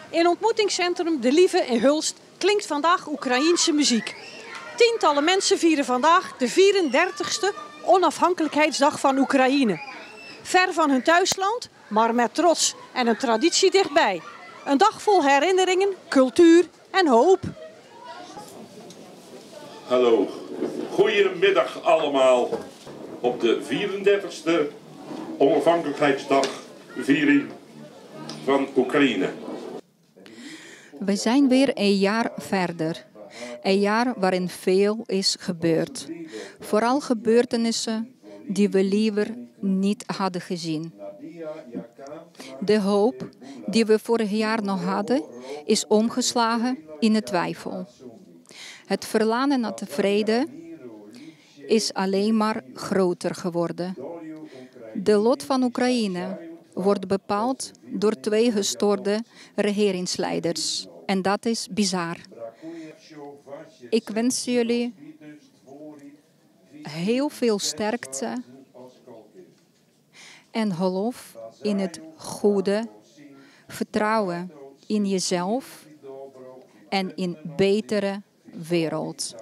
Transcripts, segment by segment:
In ontmoetingscentrum De Lieve in Hulst klinkt vandaag Oekraïense muziek. Tientallen mensen vieren vandaag de 34e onafhankelijkheidsdag van Oekraïne. Ver van hun thuisland, maar met trots en een traditie dichtbij. Een dag vol herinneringen, cultuur en hoop. Hallo, goedemiddag allemaal op de 34e onafhankelijkheidsdag viering van Oekraïne. We zijn weer een jaar verder. Een jaar waarin veel is gebeurd. Vooral gebeurtenissen die we liever niet hadden gezien. De hoop die we vorig jaar nog hadden, is omgeslagen in de twijfel. Het verlangen naar de vrede is alleen maar groter geworden. De lot van Oekraïne wordt bepaald door 2 gestoorde regeringsleiders. En dat is bizar. Ik wens jullie heel veel sterkte en geloof in het goede, vertrouwen in jezelf en in een betere wereld.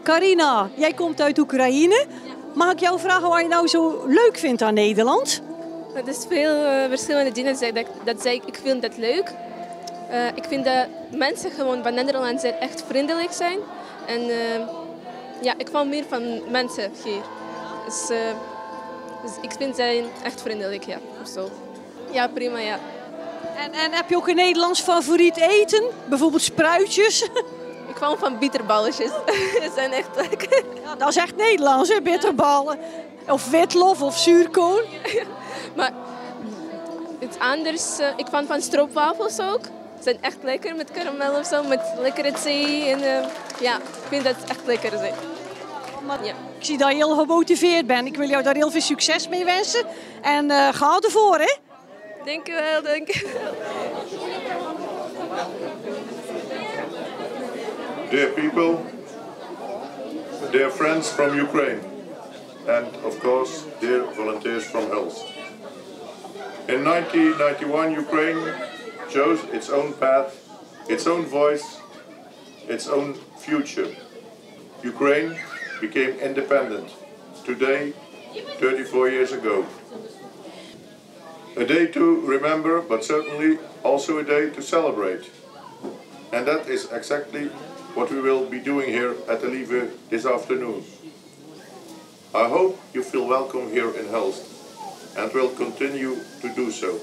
Karina, jij komt uit Oekraïne. Mag ik jou vragen wat je nou zo leuk vindt aan Nederland? Het is veel verschillende dingen. Ik vind dat leuk. Ik vind dat mensen gewoon van Nederland echt vriendelijk zijn. En ik val meer van mensen hier. Dus ik vind zij echt vriendelijk, ja. Zo. Ja, prima, ja. En heb je ook een Nederlands favoriet eten? Bijvoorbeeld spruitjes? Ik hou van bitterballetjes. Ze zijn echt lekker. Ja, dat is echt Nederlands, hè? Bitterballen. Of witlof of zuurkool. Maar iets anders. Ik van stroopwafels ook. Ze zijn echt lekker met karamel of zo, met lekkere thee. En, ik vind dat het echt lekker zijn. Ja. Ik zie dat je heel gemotiveerd bent. Ik wil jou daar heel veel succes mee wensen. En ga ervoor, hè? Dank u wel, dank u wel. Dear people, dear friends from Ukraine, and of course, dear volunteers from Hulst. In 1991, Ukraine chose its own path, its own voice, its own future. Ukraine became independent today, 34 years ago. A day to remember, but certainly also a day to celebrate. And that is exactly what we will be doing here at the Lieve this afternoon. I hope you feel welcome here in Hulst and will continue to do so.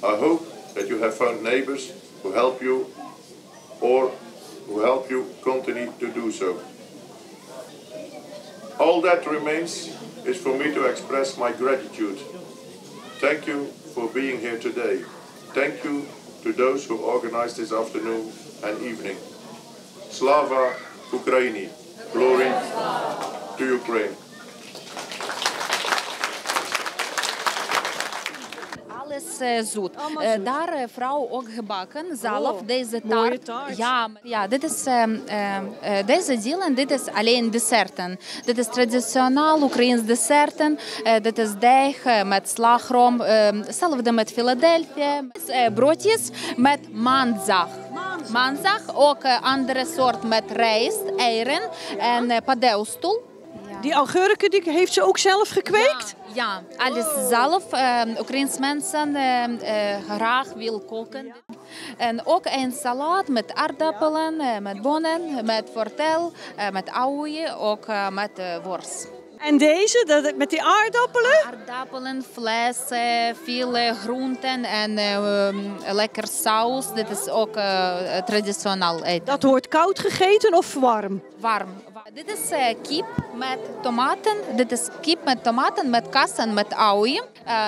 I hope that you have found neighbors who help you or who help you continue to do so. All that remains is for me to express my gratitude. Thank you for being here today. Thank you to those who organized this afternoon and evening. Slava Ukraini. Glory to Ukraine. Alles zoet. Daar vrouw ook gebakken zelf deze taart. Ja, dit is deze delen, dit is alleen desserten. Dit is traditioneel Oekraïens desserten. Dit is deeg met slagroom, hetzelfde met Philadelphia. Broodjes met manzag. Manzag, ook andere soort met rijst, eieren en paddeelstoel. Die augurken die heeft ze ook zelf gekweekt? Ja, alles zelf. Oekraïense mensen graag wil koken. En ook een salade met aardappelen, met bonen, met wortel, met aouie, ook met worst. En deze, met die aardappelen? Aardappelen, vlees, veel groenten en lekker saus. Dit is ook traditioneel eten. Dat wordt koud gegeten of warm? Warm. Dit is kip met tomaten. Dit is kip met tomaten, met kaas en met aui.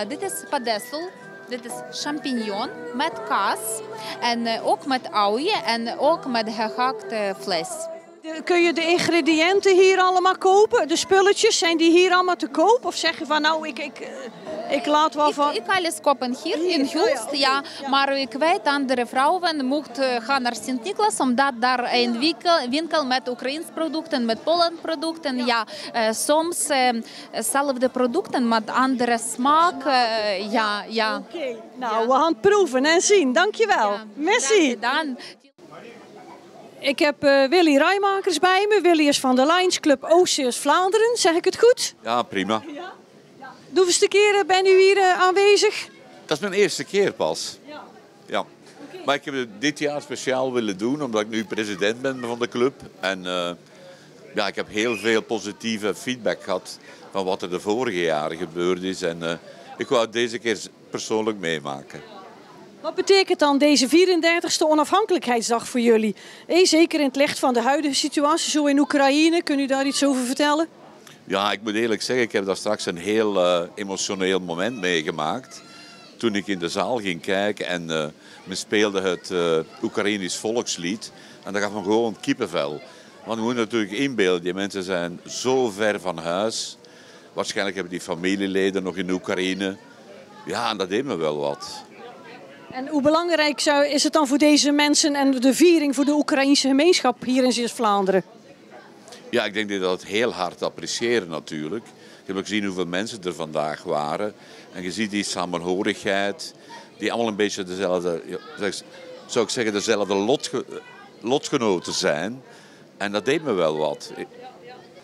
Dit is padessel. Dit is champignon met kaas. En ook met aui en ook met gehakt vlees. Kun je de ingrediënten hier allemaal kopen? De spulletjes, zijn die hier allemaal te koop? Of zeg je van nou, ik laat wel van... Ik alles kopen hier in Hulst, ja. Maar ik weet, andere vrouwen moeten gaan naar Sint-Niklaas, omdat daar een winkel met Oekraïns producten, met Polen producten, ja. Soms hetzelfde producten, met andere smaak, ja. Oké, nou, we gaan het proeven en zien. Dankjewel. Ja. Merci. Gedaan. Ik heb Willy Rijmakers bij me. Willy is van de Lions Club Oost-Vlaanderen. Zeg ik het goed? Ja, prima. Hoeveelste keren ben u hier aanwezig? Dat is mijn eerste keer pas. Ja. Ja. Maar ik heb het dit jaar speciaal willen doen, omdat ik nu president ben van de club. En ja, ik heb heel veel positieve feedback gehad van wat er de vorige jaren gebeurd is. En ik wou het deze keer persoonlijk meemaken. Wat betekent dan deze 34e onafhankelijkheidsdag voor jullie? Zeker in het licht van de huidige situatie zo in Oekraïne. Kun u daar iets over vertellen? Ja, ik moet eerlijk zeggen, ik heb daar straks een heel emotioneel moment meegemaakt. Toen ik in de zaal ging kijken en men speelde het Oekraïnisch volkslied. En dat gaf me gewoon kippenvel. Want je moet natuurlijk inbeelden, die mensen zijn zo ver van huis. Waarschijnlijk hebben die familieleden nog in Oekraïne. Ja, en dat deed me wel wat. En hoe belangrijk is het dan voor deze mensen en de viering voor de Oekraïnse gemeenschap hier in Zeeuws-Vlaanderen? Ja, ik denk dat dat heel hard appreciëren natuurlijk. Je hebt ook gezien hoeveel mensen er vandaag waren. En je ziet die samenhorigheid, die allemaal een beetje dezelfde, zou ik zeggen, dezelfde lotgenoten zijn. En dat deed me wel wat.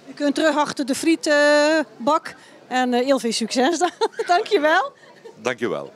U kunt terug achter de frietbak en heel veel succes. Dankjewel. Dankjewel.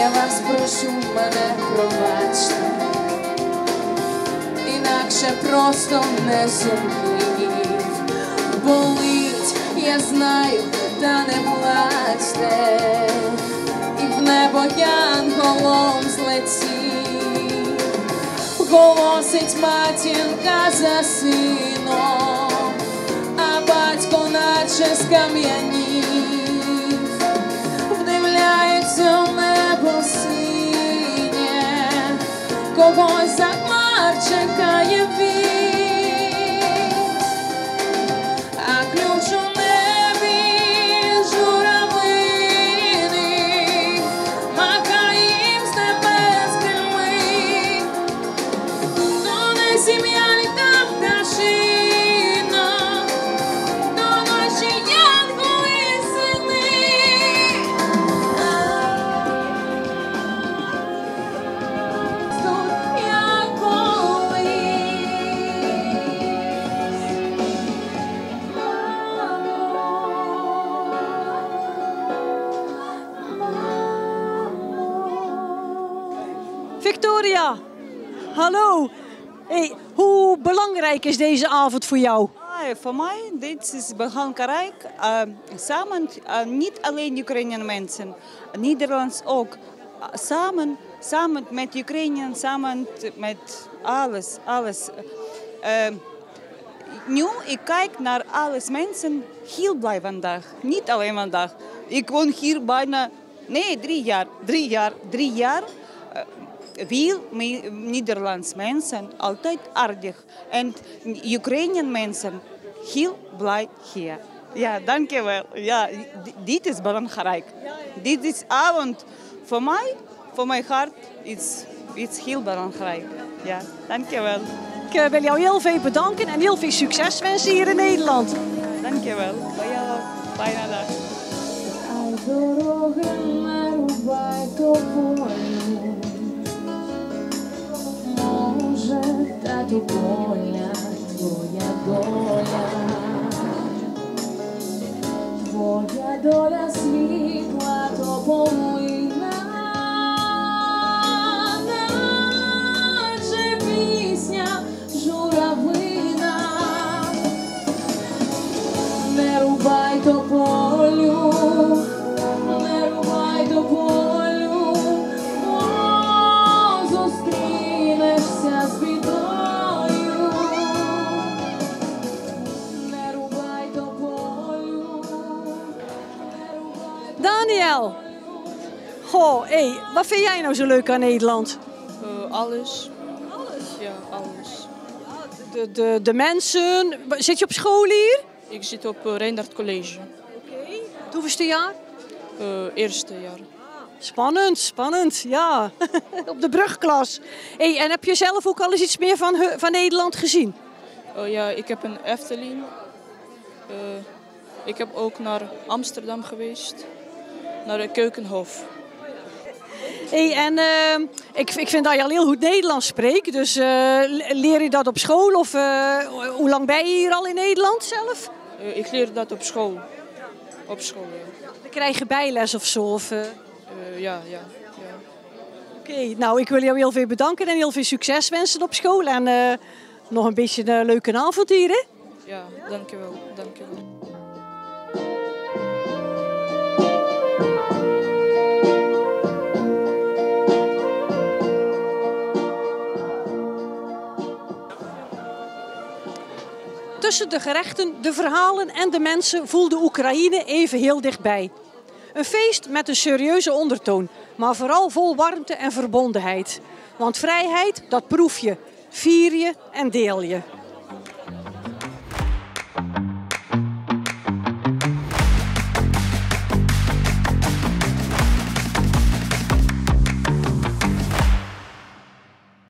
Я вас прошу, мене пробачте, інакше просто не зумів. Болить, я знаю, та не плачте, і в небо янголом злетів. Голосить матінка за сином, а батько наче скам'янів. Вдивляється в небо синє, когось за хмар чекає він, а ключ у небі журавлиний, махає їм з небес крильми. То не сім'я, ні та пташина, то наші янголи сини. Victoria, hallo. Hey, hoe belangrijk is deze avond voor jou? Voor mij dit is belangrijk. Samen, niet alleen Oekraïnse mensen, Nederlands ook. Samen met Oekraïne, samen met alles. Nu, ik kijk naar alles mensen heel blij vandaag. Niet alleen vandaag. Ik woon hier bijna, 3 jaar. Veel Nederlandse mensen altijd aardig. En Oekraïnse mensen heel blij hier. Ja, dankjewel. Ja, dit is belangrijk. Dit is avond voor mijn hart, is heel belangrijk. Ja, dankjewel. Ik wil jou heel veel bedanken en heel veel succes wensen hier in Nederland. Dankjewel. Bij jou. Fijne dag. Ай, дорога, не рубай тополю. Може, та доля, твоя доля. Твоя доля світла тополина. Наче пісня журавлина. Не рубай тополю. Не рубай тополю, бо зустрінешся з бідою. Не рубай тополю, не рубай. Daniel. Goh, hey, wat vind jij nou zo leuk aan Nederland? Alles. Ja, alles. De mensen. Zit je op school hier? Ik zit op Reindert College. Hoeveelste jaar? Eerste jaar. Spannend, spannend, ja. Op de brugklas. Hey, en heb je zelf ook al eens iets meer van Nederland gezien? Ja, ik heb een Efteling. Ik heb ook naar Amsterdam geweest. Naar de Keukenhof. Hey, en ik vind dat je al heel goed Nederlands spreekt. Dus leer je dat op school? Of hoe lang ben je hier al in Nederland zelf? Ik leer dat op school. Op school, ja. Dan krijg je bijles of zo? Of, Ja. Oké, nou ik wil jou heel veel bedanken en heel veel succes wensen op school. En nog een beetje een leuke avond hier, hè? Ja, dankjewel. Dankjewel. Tussen de gerechten, de verhalen en de mensen voelde Oekraïne even heel dichtbij. Een feest met een serieuze ondertoon, maar vooral vol warmte en verbondenheid. Want vrijheid, dat proef je, vier je en deel je.